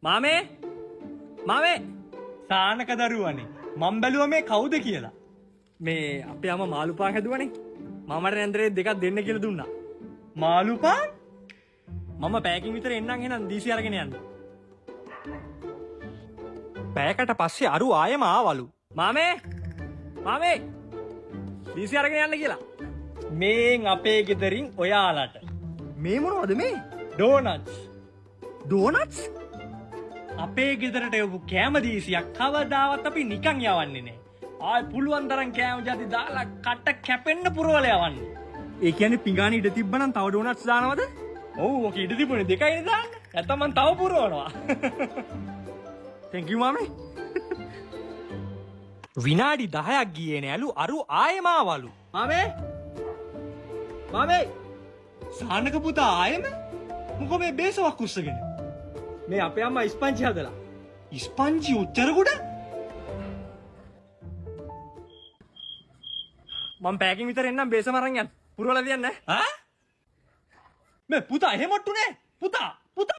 මාමේ මාමේ සානක දරුවනේ මම බැලුවා මේ කවුද කියලා. මේ අපේ අම්මා මාළු පාන් හැදුවනේ. මමට නැන්දරේ දෙකක් දෙන්න කියලා දුන්නා. මාළු පාන්? මම පැයකින් විතර එන්නම් එහෙනම් දීසි අරගෙන යන්න. පැයකට පස්සේ අරු ආයෙම ආවලු. මාමේ මාමේ දීසි අරගෙන යන්න කියලා. මේන් අපේ ගෙදරින් ඔයාලට මේ මොනවද මේ? ඩෝනට්ස්. ඩෝනට්ස්? අපේ ගෙදරට එවපු කෑම දීසියක් කවදාවත් අපි නිකන් යවන්නේ නෑ. ආයි පුළුවන් තරම් කෑම ජාති දාලා කට කැපෙන්න පුරවල යවන්නේ. ඒ කියන්නේ පිඟාන ඉඩ තිබ්බනම් තව ඩෝනට්ස් දානවද? ඔව් ඔක ඉඩ තිබුණේ දෙකයිනේ දාන්න. නැත්තම් මං තව පුරවනවා. thank you මාමේ. විනාඩි 10ක් ගියේ නෑලු අරු ආයෙම ආවලු. මාමේ මාමේ සානක පුතා ආයෙම මොකෝ මේ බේසවක් උස්සගෙන? මේ අපේ අම්මා ඉස්පංචි හදලා. ඉස්පංචි උච්චරකුඩ? මම පැයකින් විතර එන්නම් බේසම අරන් යන්න. පුරවලා තියන්න. ඈ? මේ පුතා එහෙම ඔට්ටු නෑ. පුතා